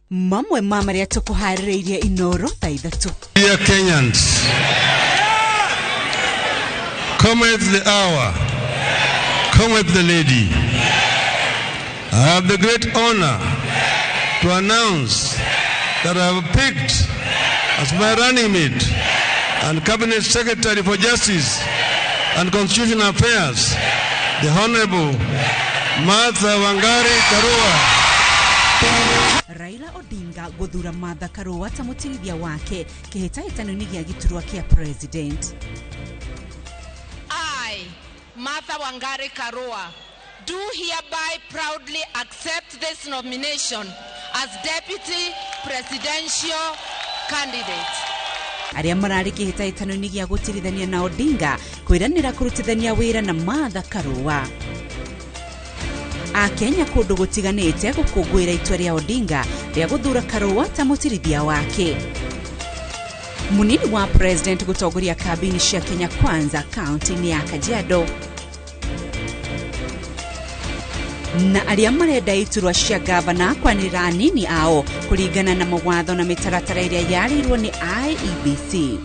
Mamwe mamaria tukuhariria inoro thaithatu. Dear Kenyans, cometh the hour, cometh the lady. I have the great honor to announce that I have picked as my running mate and Cabinet Secretary for Justice and Constitutional Affairs, the Honorable Martha Wangari Karua. Raila Odinga guthura Martha Karua ta mutirithia wake kihitaitano-ini gia giturwa kia president. I, Martha Wangari Karua, do hereby proudly accept this nomination as Deputy Presidential Candidate. Aria marari kihitaitano-ini gia gutirithania na Odinga kwiranira kurutithania wira na Martha Karua. Akenya kundu gutiganite gukungwira itua ria Odinga ria guthura Karua ta mutirithia wake. Munini wa president gutongoria kabini cia Kenya Kwanza county ya Kajiado. Na aria marenda iturwa cia gavana kwanira anini ao kuringana na mawatho na mitaratara iria yarirwo ni IEBC.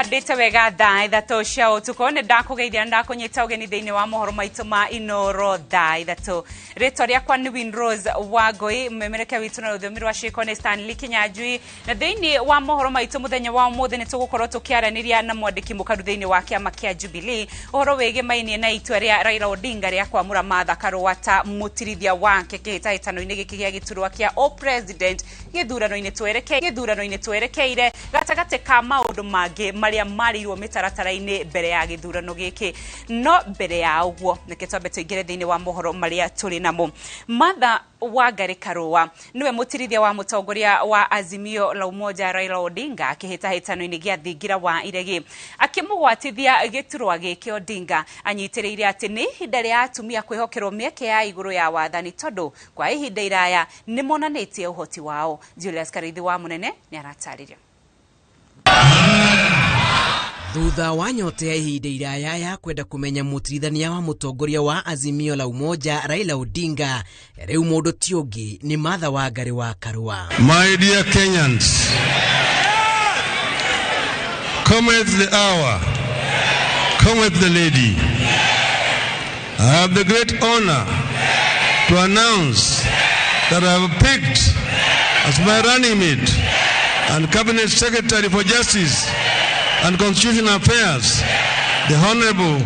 Hadete wega thaa ithatu cia utuko ne ndakugeithia ndakunyita ugeni thiini wa mohoro maitu ma inoro thaa ithatu. Ritwa riakwa ni Winrose Wagoi, mmemereka witu na uthomiri wa Shikone Stanley Kinyajui, na thiini wa mohoro maitu muthenya wa umuthi ni tugukorwo tukiaraniria na mwandiki mukaru thiini wa kiama kia Jubilee uhoro wege mainie na itua ria Raila Odinga ria kwamura Martha Karua ta mutirithia wake kihitaitano-ini giki gia giturwa kia o president githurano-ini twerekeire gatagate ka maundu mangi maria marirwo mitaratara-ini mbere ya githurano giki. No mbere ya uguo nike twambe tuingire thiini wa mohoro maria turi namo. Martha Wangari Karua niwe mutirithia wa mutongoria wa Azimio la Umoja Raila Odinga akihitahitano-ini gia thingira wa iregi akimugwatithia giturwa giki. Odinga anyitiriire ati ni ihinda ria atumia kwihokerwo mieke ya iguru ya wathani tondu kwa ihinda iraya ni monanitie uhoti wao. Julius Karithi wa Munene ni aratariria. Thutha wa nyote ya ihinda iraya ya kwenda kumenya mutirithania wa mutongoria wa Azimio la Umoja Raila Odinga, riu mundu ti ungi ni Martha Wangari wa Karua. My dear Kenyans, cometh the hour, cometh the lady. I have the great honor to announce that I have picked as my running mate and Cabinet Secretary for Justice and Constitutional Affairs, the Honorable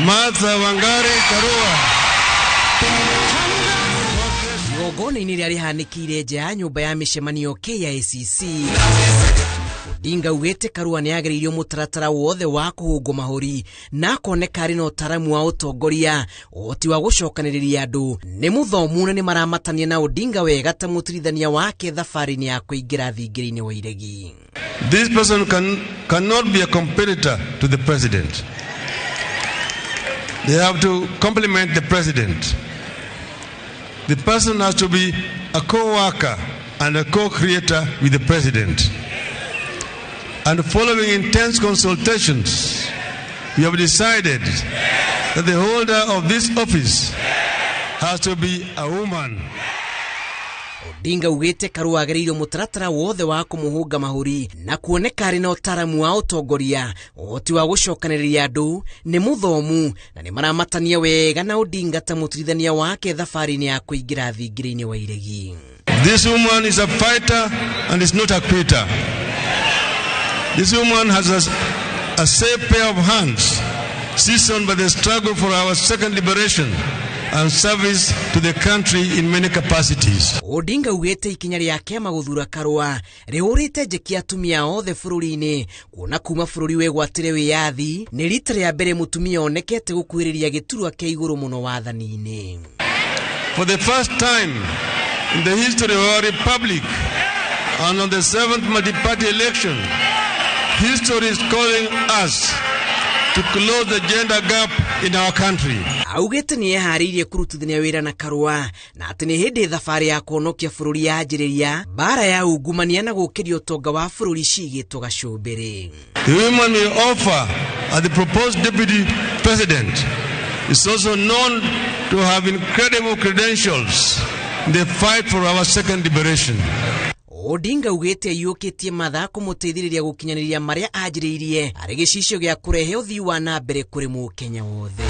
Martha Wangari Karua. Igongona-ini ria rihanikire nja ya nyumba ya mishemanio KICC, Odinga ugete Karua ni agiririo mutaratara wothe wa kuhungo mahuri na koneka ari na utaramu wa utongoria oti wa gucokaniriria andu ni muthomu na ni maramatania na Odinga wega ta mutirithania wake thabari-ini ya kuingira thingiri-ini wa iregi. This person cannot be a competitor to the president. They have to complement the president. The person has to be a co-worker and a co-creator with the president. And following intense consultations, we have decided that the holder of this office has to be a woman. Odinga ugete Karua agiririo mutaratara wothe wa kumuhunga mahuri na kuoneka ari na utaramu wa utongoria oti wa gucokaniriria andu ni muthomu na ni maramatania wega na Odinga ta mutirithania wake thabari-ini ya kuingira thingiri-ini wa iregi. This woman is a fighter and is not a quitter. This woman has a safe pair of hands, seasoned by the struggle for our second liberation and service to the country in many capacities. Odinga ugete ikinya riake maguthura Karua riurite njeki atumia othe bururi-ini kuona kuma bururi wegwatire wiyathi ni rita ria mbere mutumia onekete gukwiriria giturwa kia iguru muno wathani-ini. For the first time in the history of our republic and on the 7th multi-party election, history is calling us to close the gender gap in our country. Augete ni eharirie kurutithania wira na Karua na ati ni hindi thabari ya kuonokia bururi yanjiriria bara ya ungumania na gukiria utonga wa bururi cigitwo gacumbiri. The woman we offer as the proposed deputy president is also known to have incredible credentials in the fight for our second liberation. Odinga ugete yukitie matha kumuteithiriria gukinyaniria maria ajiriirie ari gicicio gia kurehe uthii wa na mbere kuri Mukenya wothe.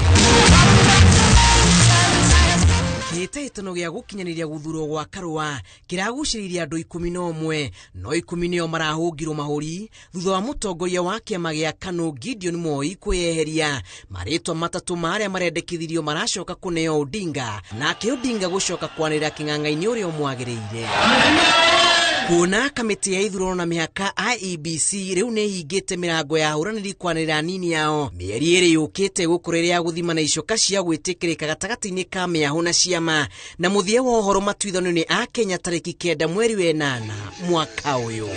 Gitaitano gia gukinyaniria guthurwo gwa Karua kiraguciriria andu 11 no 10 nio marahungirwo mahuri thutha wa mutongoria wa kiama gia KANU Gideon Moi kweheria maritwa matatu maria marendekithirio maracoka kuneo Odinga na Odinga gucoka kwanira king'ang'aini uria mwagiriire. Kuna kamiti ya ithurano na mihaka IEBC riu ne hingite mirango ya huraniri kwanira nini yao mieri iri yukite gukureria guthima na icoka cia gwitikirika gatagati-ini ka miahu na ciama na muthia wa uhoro matuithano ni a Kenya tariki 9 mweri wa 8 mwaka uyu.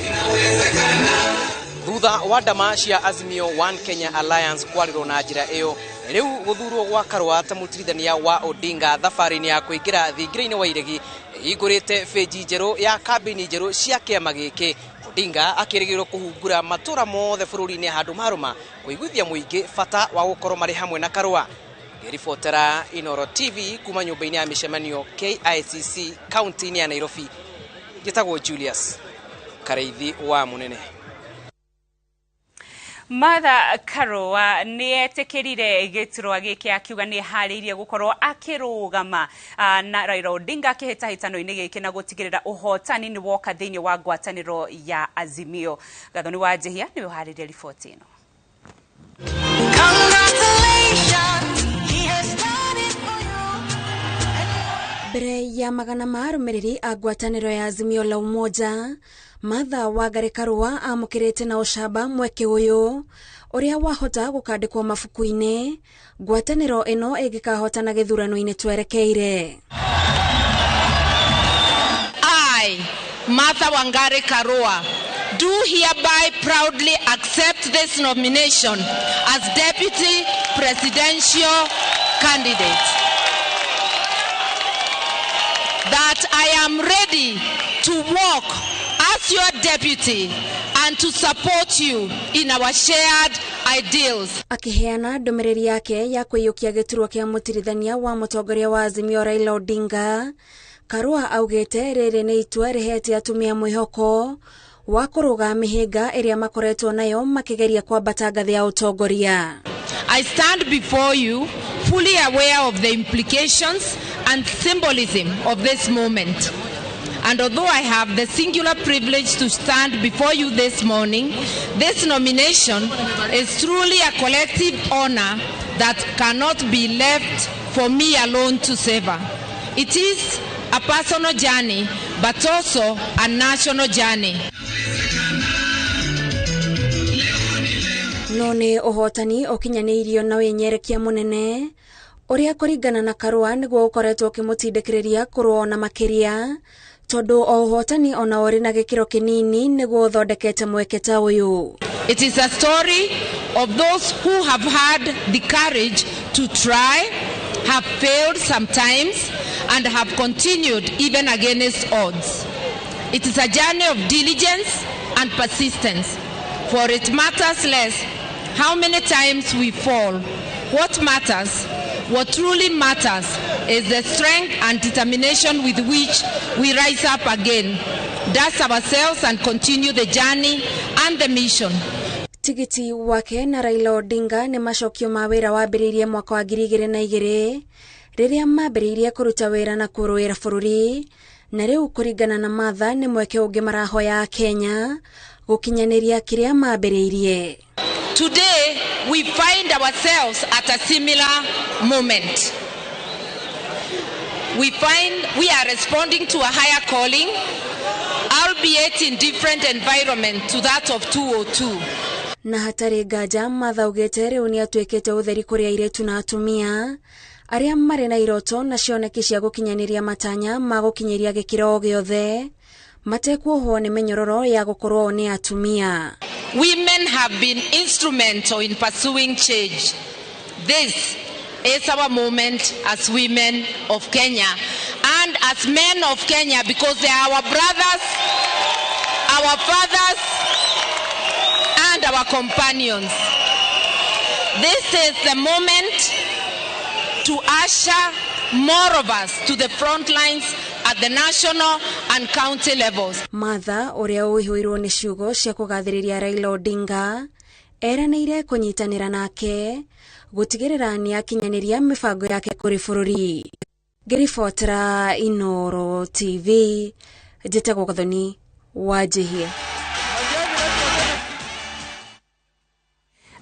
Thutha wa ndama cia Azimio One Kenya Alliance kwarirwo na njira iyo riu guthurwo gwa Karua ta mutirithania wa Odinga thabari-ini ya kuingira thingira-ini wa iregi igurite feji njeru ya kabini njeru cia kiama giki. Odinga akirigirwo kuhungura matura mothe bururi-ini handu maruma kuiguithia muingi bata wa gukorwo mari hamwe na Karua. Ngiribotera Inoro TV kuma nyumba-ini ya mishemanio KICC kaunti-ini ya Nairobi. Gitagwo Julius Kareithi wa Munene. Martha Karua ni etekirire giturwa giki akiuga ni hariirie gukorwo akirugama na Raila Odinga akihitahitano-ini giki na gutigirira uhotani ni woka thiini wa ngwataniro ya Azimio. Gathoni wa Jehia ni hariirie ripoti ino. Mbere ya magana marumiriri a ngwataniro ya Azimio la Umoja, Martha Wangari Karua amukirite na ucamba mweke uyu uria wahota gukandikwo mabuku-ini ngwataniro ino igikahotana githurano-ini twerekeire. I, Martha Wangari Karua, do hereby proudly accept this nomination as Deputy Presidential Candidate. That I am ready to walk as your deputy and to support you in our shared ideals. Akiheana ndomereri yake ya kwiyukia giturwa kia mutirithania wa mutongoria wa Azimio Raila Odinga, Karua augete riri ni itua rihete atumia mwihoko wa kuruga mihinga iria makoretwo nayo makigeria kwambata ngathi ya utongoria. I stand before you fully aware of the implications and symbolism of this moment. And although I have the singular privilege to stand before you this morning, this nomination is truly a collective honor that cannot be left for me alone to savor. It is a personal journey, but also a national journey. None uhotani okinyaniirio na wenyerekia munene uria kuringana na Karua niguo ukoretwo ukimutindikiriria kurwona makiria tondu o uhotani ona uri na gikiro kinini niguo uthondekete mweke ta uyu. It is a story of those who have had the courage to try, have failed sometimes, and have continued even against odds. It is a journey of diligence and persistence, for it matters less how many times we fall. What matters, what truly matters, is the strength and determination with which we rise up again, dust ourselves and continue the journey and the mission. Tigiti wake na Raila Odinga ni macokio ma wira wambiriirie mwaka wa 2002 riria mambiriirie kuruta wira na kuruira bururi, na riu kuringana na Martha ni mweke ungi marahoya Kenya gukinyaniria kiria mambiriirie. Today we find ourselves at a similar moment. We find we are responding to a higher calling, albeit in different environment to that of 202. Na hatari ngaja Martha ugete riu ni atwekete utheri kuria iretu na atumia aria mari na iroto na cioneki cia gukinyaniria matanya ma gukinyiria gikiro giothe Matekuoho ni menyororo ya gukorwo ni atumia. Women have been instrumental in pursuing change. This is our moment as women of Kenya and as men of Kenya, because they are our brothers, our fathers, and our companions. This is the moment to usher more of us to the front lines at the national and county levels. Martha, uria uhiuirwo ni ciugo cia kugathiriria Raila Odinga, eranĩire kunyitanĩra nake gutigirira ni akinyaniria mibango yake kuri bururi. Ngiribotera Inoro TV, njĩtagwo Gathoni Wanjihia.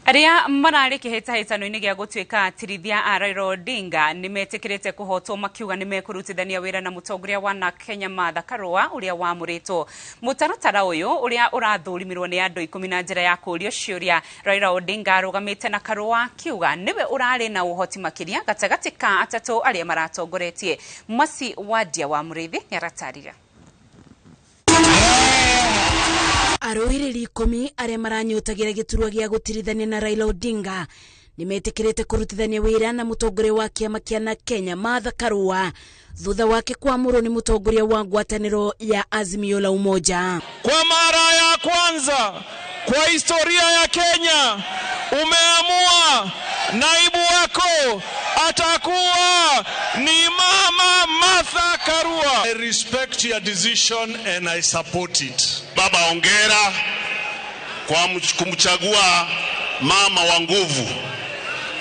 Aria marari kihitahitano-ini gia gutuika atirithia a Raila Odinga nimetikirite kuhotwo makiuga nimekurutithania wira na mutongoria wa Kenya Martha Karua uria wamuritwo. Mutaratara uyu uria urathurimirwo ni andu 10 na njira ya kurio ciuria. Raila Odinga arugamite na Karua kiuga niwe urari na uhoti makiria gatagati ka atatu aria maratongoretie. Masi Wadia wa Murithi yaratarira. Arohiriri 10 aria maranyotagira giturwa gia gutirithania na Raila Odinga nimetikirite kurutithania wira na mutongoria wa kiama kia Kenya Martha Karua thutha wake kuamurwo ni mutongoria wa ngwataniro ya Azimio la Umoja. Kwa mara ya kwanza kwa historia ya Kenya umeamua naibu wako atakuwa ni Mama Martha Karua. I respect your decision and I support it. Baba, hongera kwa kumchagua mama wa nguvu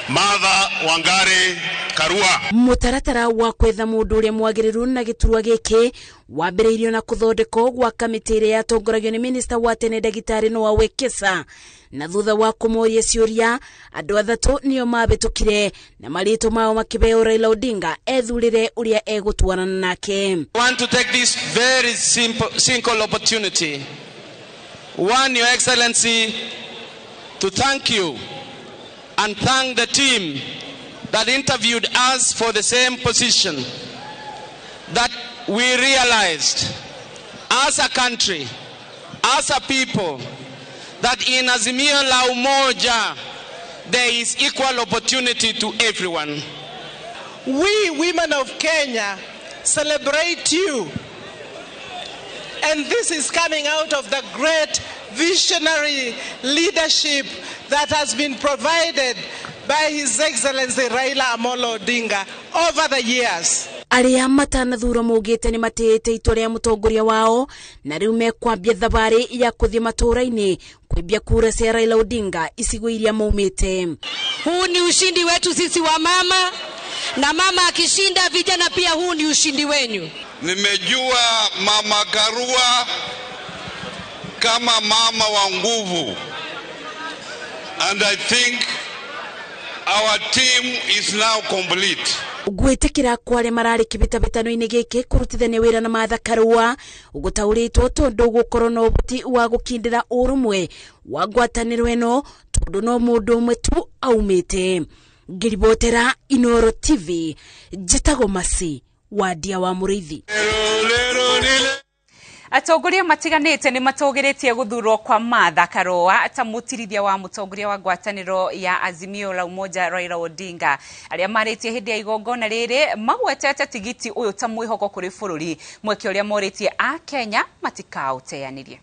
Martha Wangari Karua. Mutaratara wa kwetha mundu uria mwagiriru na giturwa giki wambiriirio na kuthondekwo gwa kamiti iria yatongoragio ni minister wa tene Dagitari Noah Wekesa, na thutha wa kumoria ciuria andu athatu nio mabitukire na marito mao makibeo Raila Odinga ethurire uria egutwarana nake. I want to take this very simple opportunity, one, Your Excellency, to thank you and thank the team that interviewed us for the same position, that we realized as a country, as a people, that in Azimio la Umoja there is equal opportunity to everyone. We women of Kenya celebrate you, and this is coming out of the great visionary leadership that has been provided by His Excellency Raila Amolo Odinga over the years. Aria matanathura mugite ni matete itua ria mutongoria wao na riu mekwambia thabari ya kuthie matura-ini kwibia kura cia Raila Odinga icigo iria maumite. Huu ni ushindi wetu sisi wa mama, na mama akishinda vijana pia huu ni ushindi wenyu. Nimejua Mama Karua kama mama wa nguvu, and I think our team is now complete. Gwitikira kware marari kibitabitano-ini giki kurutithania wira na Martha Karua ugutauritwo tondu gukorwo na ubuti wa gukindira urumwe wa ngwataniro eno tondu no mundu umwe tu aumite. Ngiribotera Inoro TV, njĩtagwo Masi Wadia wa Murithi. Atongoria matiganite ni matogiritie guthurwo kwa Martha Karua ta mutirithia wa mutongoria wa ngwataniro ya Azimio la Umoja Raila Odinga. Aria maritie hindi ya igongona riri magwetete tigiti uyu ta mwihoko kuri bururi, mweke uria moritie a Kenya matikauteanirie.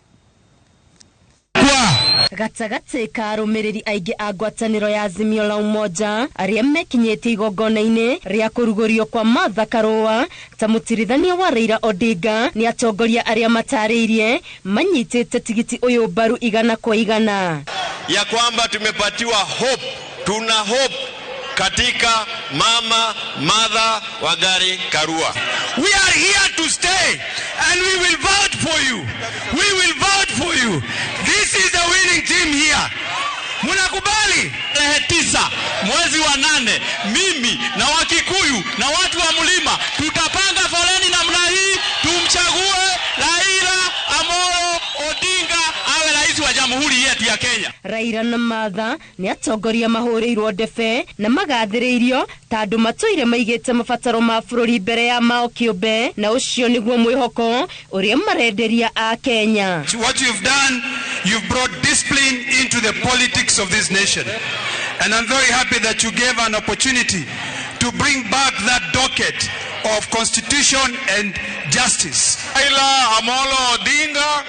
Gatagati ka arumiriri aingi a ngwataniro ya Azimio la Umoja aria mekinyetie igongona-ini ria kurugurio kwa Martha Karua ta mutirithania wa Raila Odinga ni atongoria aria matariirie manyitite tigiti uyu baru igana kwa igana, ya kwamba tumepatiwa hope, tuna hope katika Mama Martha Wangari Karua. We are here to stay and we will vote for you. We will vote for you. This is the winning team here. Munakubali? Tarehe 9 mwezi wa 8 mimi na Wakikuyu na watu wa Mlima tutapanga foleni namna hii tumchague Raila Amolo Odinga awe rais wa jamhuri yetu ya Kenya. Raila na Martha ni atongoria mahũrĩirwo ndebe na magathĩrĩirio tandũ matũire maigĩte mabataro ma bũrũri mbere ya mao kĩũmbe, na ũcio nĩguo mwĩhoko ũrĩa marenderia a Kenya. What you've done, you've brought discipline into the politics of this nation. And I'm very happy that you gave an opportunity to bring back that docket of constitution and justice. Raila Amolo Odinga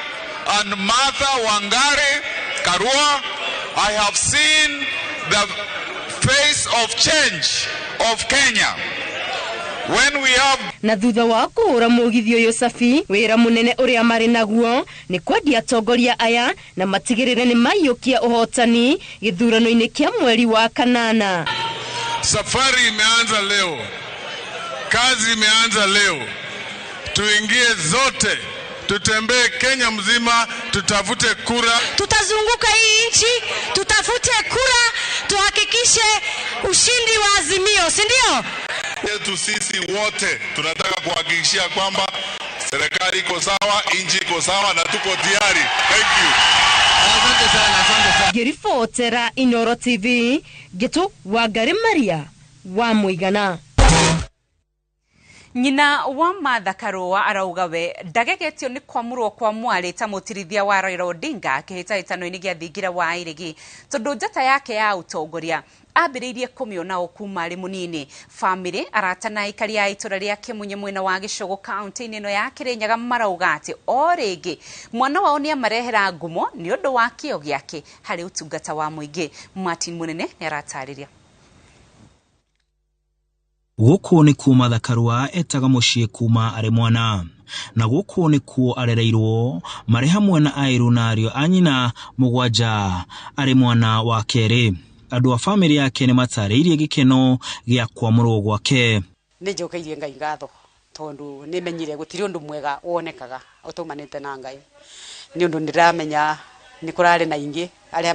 and Martha Wangari Karua, I have seen the face of change of Kenya. When we have na thutha wa kũhũra mũgithio Yosafi, wĩra mũnene ũrĩa marĩ naguo nĩ kwendia atongoria aya na matigĩrĩre nĩ maiyũkia ũhotani gĩthurano-inĩ kĩa mweri wa kanana. Safari imeanza leo, kazi imeanza leo. Tuingie zote, tutembee Kenya mzima, tutafute kura. Tutazunguka hii nchi, tutafute kura, tuhakikishe ushindi wa Azimio, si ndio? Yetu sisi wote tunataka kuhakikishia kwamba serikali iko sawa, nchi iko sawa na tuko tayari. Thank you. Asante sana. Ngĩribotera Inooro TV, Gĩtũ Wangari Maria wa Mũigana. Nyina wa Martha Karua arauga we ndagegetio ni kwamurwo kwa mwari ta mutirithia wa Raila Odinga kihitahitano-ini gia thingira wa irigi tondu njata yake ya utongoria ambiriirie kumiona okuma ari munini. Family arata na ikari ya itura ria Kimunye mwena wa Gicogo county ino ya Kirinyaga marauga ati o ringi mwana wao ni amarehera ngumo ni undu wa kio giake hari utungata wa muingi. Martin Munene ni aratariria. Guku ni kuo Martha Karua etaga muciĩ kuma arĩ mwana, na guku ni kuo arereirwo marĩ hamwe na airu na ariũ a nyina mũgwanja arĩ mwana wa kerĩ. Andũ a family yake nĩ matarĩirie gĩkeno gĩa kwamũrwo gwake. Nĩ njokeirie Ngai ngatho tondu nĩ menyire gũtirĩ ũndũ mwega wonekaga ũtũmanĩte na Ngai. Nĩ ũndũ ndiramenya nĩ kũrarĩ na ingĩ arĩa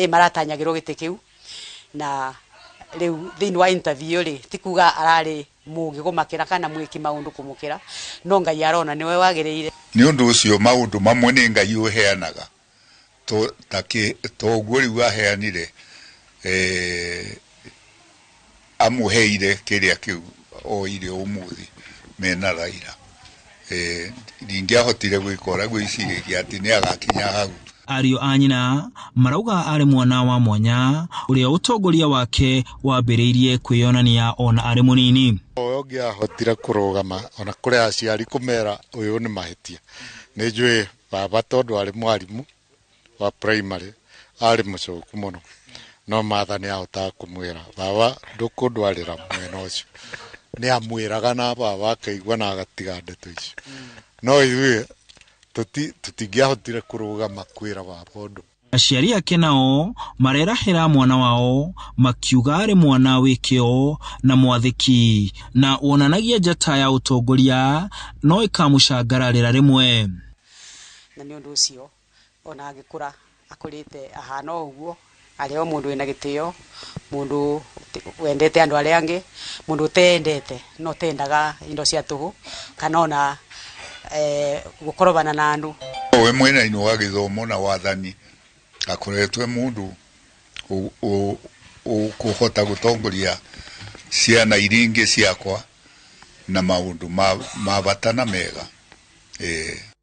maratanyagĩrwo gĩtĩ kĩu, na leo thini wa interview ri tikuga arari mugi gumakira kana mwiki maundu kumukira no Ngai arona niwe wagiriire. Ni undu ucio maundu mamwe ni Ngai uheanaga to guri waheanire amuheire kiria kiu o ire umuthi mena Raila ndingĩahotire gwikora gwiciria ati ni agakinya hau. Ariũ a nyina marauga arĩ mwana wa mwanya ũrĩa ũtongoria wake wambĩrĩirie kwĩyonania ona arĩ mũnini. Ũyũ ngĩahotire kũrũgama ona kũrĩa aciari kũmera ũyũ nĩ mahĩtia. Nĩ njũĩ baba tondũ arĩ mwarimu wa primary arĩ mũcoku mũno, no Martha nĩ ahotaga kũmwĩra baba ndũkũndwarĩra mwena ũcio. Nĩ amwĩraga na baba akaigua na agatiga ndeto icio. No ithuĩ tutingĩahotire kũrũgama kwĩra baba ũndũ. Aciari ake nao marerahĩra mwana wao makiuga arĩ mwana wĩkĩo na mwathĩki, na wonanagia njata ya ũtongoria no ĩkamũcangararĩra rĩmwe. Na nĩ ũndũ ũcio ona agĩkũra akũrĩte ahana ũguo arĩ o mũndũ wĩna gĩtĩo, mũndũ wendete andũ arĩa angĩ, mũndũ ũtendete no tendaga indo cia tũhũ kana ona gukorobana na andu. We mwena-inĩ wa gĩthomo na wathani akoretwe mundu ukuhota gutongoria ciana iringi ciakwa na maundu ma bata na mega.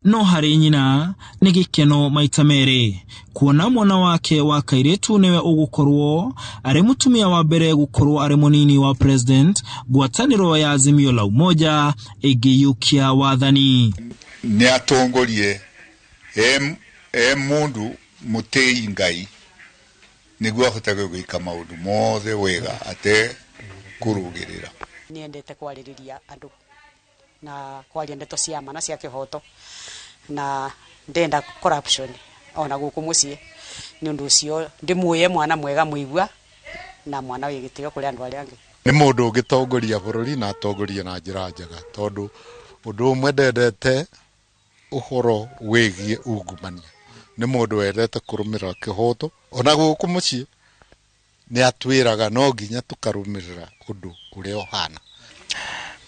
No harĩ nyina nĩ gĩkeno maita merĩ kuona mwana wake wa kairĩtu nĩwe ũgũkorwo arĩ mũtumia wa mbere gũkorwo arĩ mũnini wa president ngwatanĩro ya Azimio la Umoja ĩngĩiyũkia wathani. Nĩ atongorie mundu mũtĩi Ngai nĩguo ahotage gwĩka maũndũ mothe wega ate kũrũgĩrĩra. Niendete kwarĩrĩria andũ na kwaria ndeto cia mana cia kĩhoto na ndenda corruption ona gũkũ mũciĩ. Nĩ ũndũ ũcio ndĩmuoye mwana mwega mũigua na mwana wĩ gĩtĩo kũrĩ andũ arĩa angĩ. Nĩ mũndũ ũgĩtongoria bũrũri na atongoria na njĩra njega tondũ ũndũ ũmwe ndendete ũhoro wĩgiĩ ungumania. Nĩ mũndũ wendete kũrũmĩrĩra kĩhoto ona gũkũ mũciĩ nĩ atwĩraga no nginya tũkarũmĩrĩra ũndũ ũrĩa ũhana.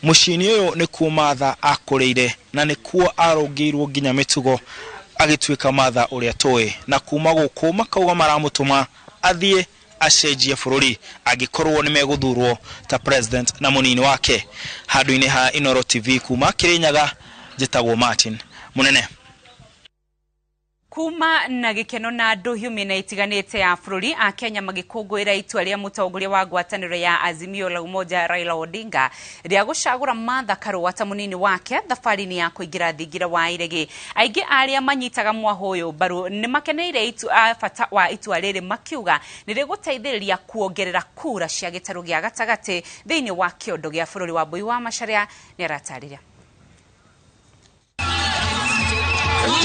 Mũciĩ-inĩ ũyũ nĩ kuo Martha akũrĩire na nĩ kuo arũngĩirwo nginya mĩtugo. agituika matha uria toy na kuma guku makauga maramutuma athie acenjie bururi angikorwo ni meguthurwo ta president na munini wake. Handu-ini ha Inoro TV kuma Kirinyaga, njitagwo Martin Munene. Kuma na gikeno na andu hiumina itiganite ya bururi a Kenya magikungwira itua ria mutongoria wa ngwataniro ya Azimio la Umoja Raila Odinga ria gucagura Martha Karua ta munini wake thafarini ya kuingira thingira wa iregi. Aingi aria manyitaga mwahoyo baru ni makeneire fata wa itua riri makiuga ni riguteithiriria kuongerera kura cia gitaru gia gatagati thiini wa kiondo gia bururi wa Bui wa Macharia ni aratariria.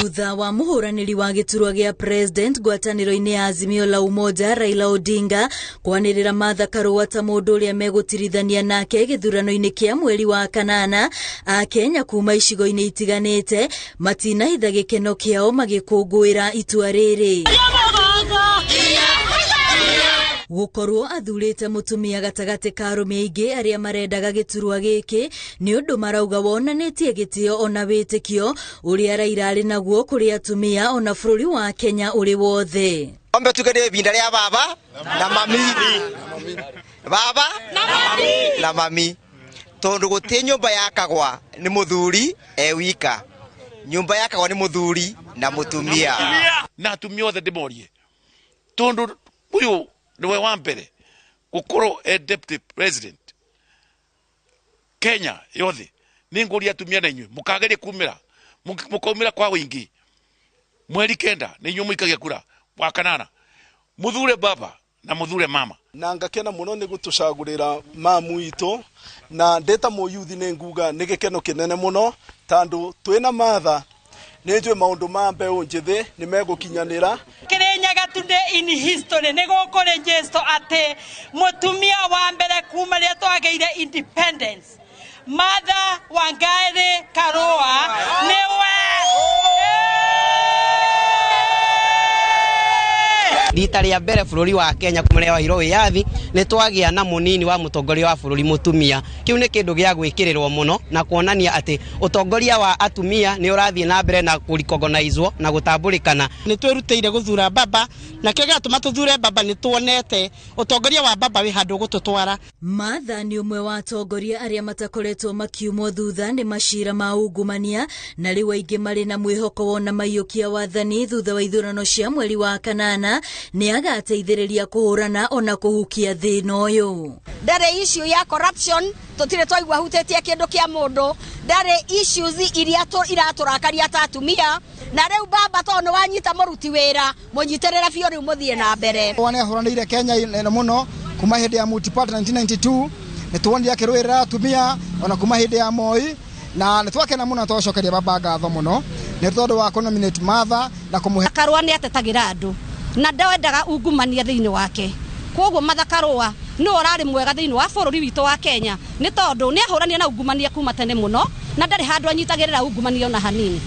Thutha wa muhuraniri wa giturwa gia president ngwataniro-ini ya Azimio la Umoja Raila Odinga kwanirira Martha Karua ta mundu uria megutirithania nake githurano-ini kia mweri wa kanana, a Kenya kuma icigo-ini itiganite matinahitha gikeno kiao magikungwira itua riri. Gukorwo athurite mutumia gatagati ka arume aingi aria marendaga giturwa giki ni undu marauga wonanitie gitio ona witikio uria Raila ari naguo kuri atumia ona bururi wa Kenya uri wothe. Ombe tugere binda ria baba na mami. Baba na mami. Tondu guti nyumba yakagwa ni muthuri wika. Nyumba yakagwa ni muthuri na mutumia. Na atumia othe ndimorie. Tondu uyu niwe wa mbere gukorwo deputy president Kenya yothe ni nguri atumia na inywe mukageria mukaumira kwa wingi mweri kenda ni inywe muikagia kura wa kanana muthure baba na muthure mama. Na ngakena muno ni gutucagurira mamu itu na ndeta mu youth ni nguga ni gikeno kinene muno tandu twina Martha nejwe maundu ma mbeu njithi ni megukinyanira. Kirinyaga today in history ni gukore jesto ate mutumia wa mbere kuma ria twageire independence Martha Wangari Karua niwe rita ria mbere bururi wa Kenya kumarea wa hiro yathi ni twagia na munini wa mutongoria wa bururi mutumia. Kiu ni kindu gia gwikirirwo muno na kuonania ati utongoria wa atumia ni urathie na mbere na kurikogonaizwo na gutambulikana. Ni twirutire guthura baba na kega tumatuthure baba ni tuonete utongoria wa baba wi handu gututwara. Martha ni umwe wa atongoria aria matakoretwo makiumwo thutha ni mashira ma ungumania na riu aingi mari na mwihoko wona maiyukia wathani thutha wa ithurano cia mweri wa kanana ni agateithiriria kuhurana ona kuhukia thina uyu. Ndare issue ya corruption tutire twaigua hutetie kindu kia mundu. Ndare issues iria iraturakaria ta atumia na riu baba tono wanyita muruti wira munyitirira biu riu muthie na mbere. Wane huranire Kenya ina muno kuma hindi ya multi-party 1992 ni tuonire akirwira atumia ona kuma hindi ya Moi na ni twakena muno twacokeria baba ngatho muno ni tondu wa nominate Martha na kumuhe Karua ni atetagira andu na ndawendaga ungumania thiini wake. Koguo Martha Karua ni urari mwega thiini wa bururi witu wa Kenya ni tondu ni ahurania na ungumania kuma tene muno na ndari handu anyitagirira ungumania ona hanini.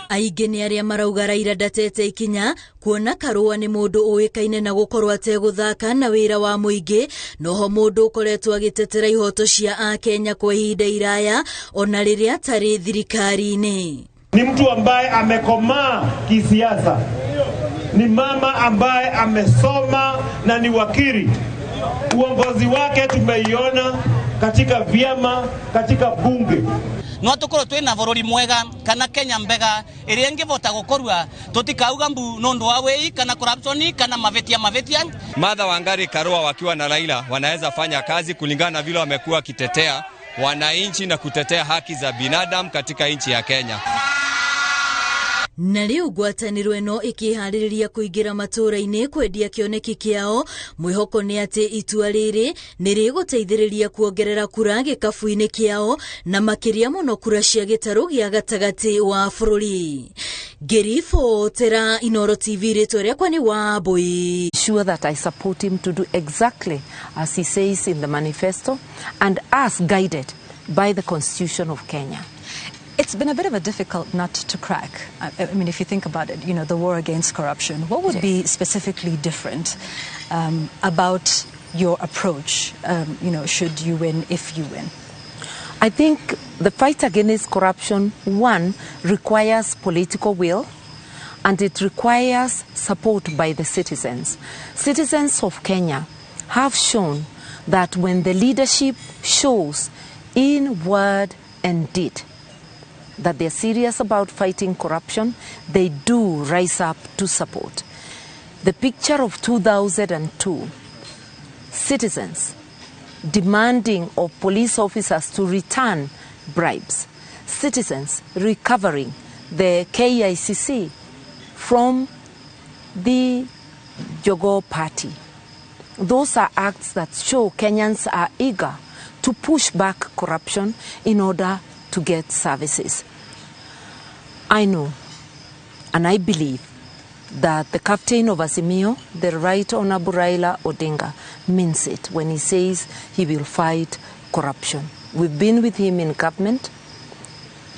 Aingi ni aria marauga Raila ndatete ikinya kuona Karua ni mundu uikaine na gukorwo ateguthaka na wira wa muingi noho mundu ukoretwo agitetera ihoto cia a Kenya kwa ihinda iraya ona riria atari thirikari-ini. Ni mtu ambaye amekomaa kisiasa, ni mama ambaye amesoma na ni wakili. Uongozi wake tumeiona katika vyama, katika bunge. No tukorwo twina bururi mwega kana Kenya mbega iria ngivota gukorwa tutikauga mbu nondu wa wei kana corruption kana mavetia. Martha Wangari Karua wakiwa na Raila wanaweza fanya kazi kulingana na vile wamekuwa kitetea wananchi na kutetea haki za binadamu katika nchi ya Kenya. Na riu ngwataniro ino ikihariria kuingira matura-ini kwendia kioneki kiao mwihoko ni ati itua riri ni riguteithiriria kuongerera kura gikabu-ini kiao na makiria muno kura cia gitaru gia gatagati wa bururi. Gerifo tera Inoro TV ritwa riakwa ni wa Bui. Sure that I support him to do exactly as he says in the manifesto and as guided by the Constitution of Kenya. It's been a bit of a difficult nut to crack. I mean, if you think about it, you know, the war against corruption. What would be specifically different about your approach, you know, should you win, if you win? I think the fight against corruption, one, requires political will, and it requires support by the citizens. Citizens of Kenya have shown that when the leadership shows in word and deed that they're serious about fighting corruption, they do rise up to support. The picture of 2002, citizens demanding of police officers to return bribes, citizens recovering the KICC from the Jogo Party. Those are acts that show Kenyans are eager to push back corruption in order to get services. I know and I believe that the captain of Azimio, the Right Honorable Raila Odinga, means it when he says he will fight corruption. We've been with him in government.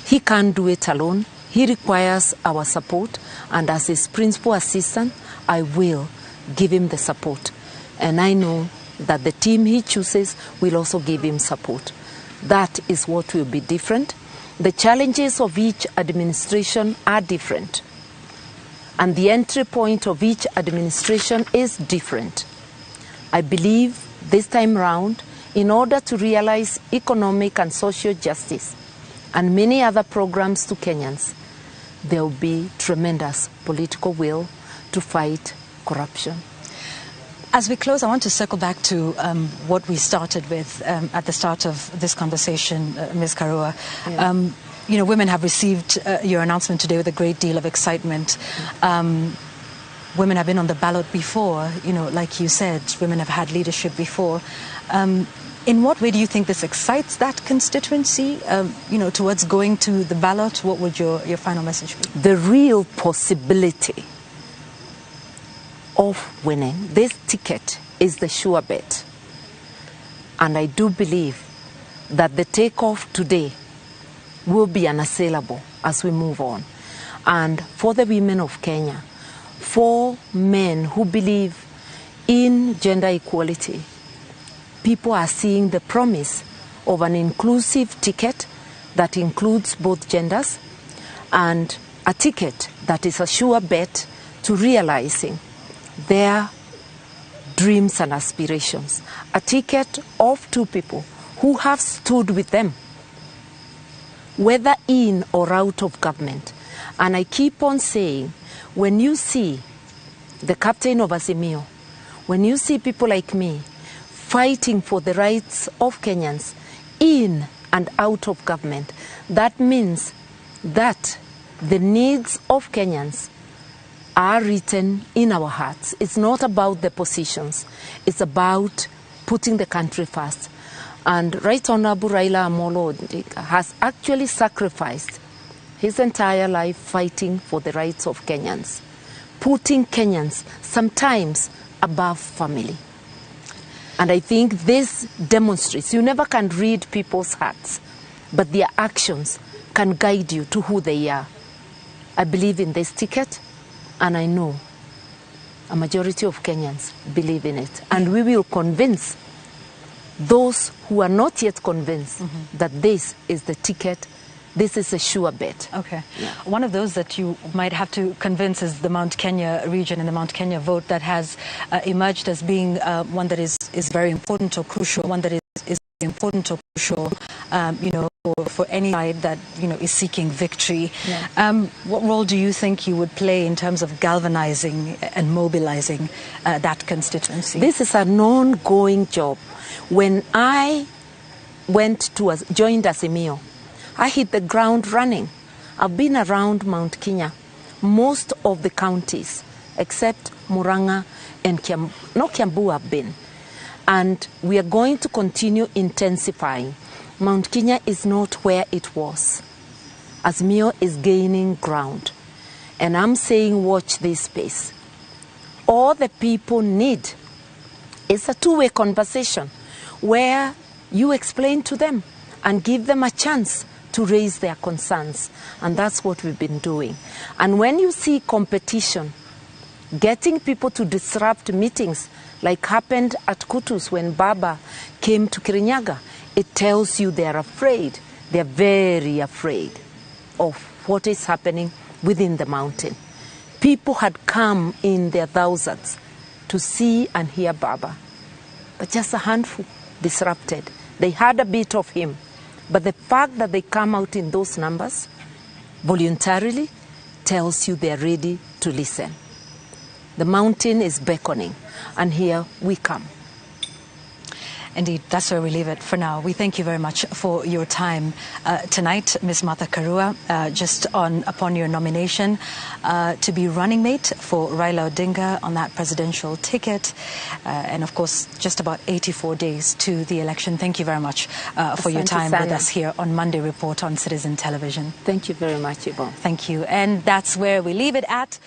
He can't do it alone. He requires our support, and as his principal assistant, I will give him the support. And I know that the team he chooses will also give him support. That is what will be different. The challenges of each administration are different, and the entry point of each administration is different. I believe this time round, in order to realize economic and social justice and many other programs to Kenyans, there will be tremendous political will to fight corruption. As we close, I want to circle back to what we started with at the start of this conversation, Ms. Karua. Yeah. You know, women have received your announcement today with a great deal of excitement. Women have been on the ballot before, you know, like you said, women have had leadership before. In what way do you think this excites that constituency, you know, towards going to the ballot? What would your final message be? The real possibility of winning this ticket is the sure bet. And I do believe that the takeoff today will be unassailable as we move on. And for the women of Kenya, for men who believe in gender equality, people are seeing the promise of an inclusive ticket that includes both genders, and a ticket that is a sure bet to realizing their dreams and aspirations. A ticket of two people who have stood with them, whether in or out of government. And I keep on saying, when you see the captain of Azimio, when you see people like me fighting for the rights of Kenyans in and out of government, that means that the needs of Kenyans are written in our hearts. It's not about the positions. It's about putting the country first. And Right Honorable Raila Amolo Odinga has actually sacrificed his entire life fighting for the rights of Kenyans, putting Kenyans sometimes above family. And I think this demonstrates, you never can read people's hearts, but their actions can guide you to who they are. I believe in this ticket, and I know a majority of Kenyans believe in it. And we will convince those who are not yet convinced that this is the ticket, this is a sure bet. Okay. Yeah. One of those that you might have to convince is the Mount Kenya region and the Mount Kenya vote that has emerged as being one that is very important or crucial, one that is important or crucial, you know, for any side that, you know, is seeking victory. Yeah. What role do you think you would play in terms of galvanizing and mobilizing that constituency? This is an ongoing job. When I joined Azimio, I hit the ground running. I've been around Mount Kenya, most of the counties, except Murang'a and Kiambu have been. And we are going to continue intensifying. Mount Kenya is not where it was. Azimio is gaining ground. And I'm saying watch this space. All the people need is a two-way conversation where you explain to them and give them a chance to raise their concerns. And that's what we've been doing. And when you see competition, getting people to disrupt meetings like happened at Kutus when Baba came to Kirinyaga, It tells you they are afraid. They are very afraid of what is happening within the mountain. People had come in their thousands to see and hear Baba, but just a handful disrupted. They had a bit of him, but the fact that they come out in those numbers voluntarily tells you they are ready to listen. The mountain is beckoning, and here we come. Indeed, that's where we leave it for now. We thank you very much for your time tonight, Ms. Martha Karua, just upon your nomination to be running mate for Raila Odinga on that presidential ticket. And of course, just about 84 days to the election. Thank you very much for your time with us here on Monday Report on Citizen Television. Thank you very much, Yvonne. Thank you. And that's where we leave it at.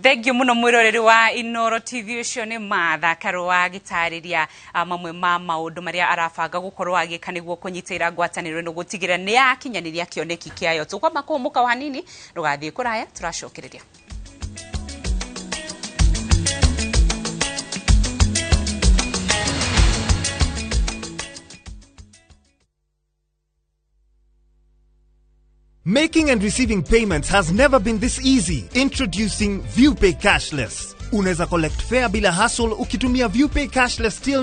Thengio muno mwiroreri wa Inoro TV ucio ni Martha Karua gitariria mamwe ma maundu maria arabanga gukorwo agika niguo kunyitira ngwataniro no gutigira ni yakinyaniria kioneki kiayo tukwamba kumuka hanini rugathie kuraya turacokereria. Making and receiving payments has never been this easy. Introducing ViewPay Cashless. Unaweza collect fare bila hassle ukitumia ViewPay Cashless till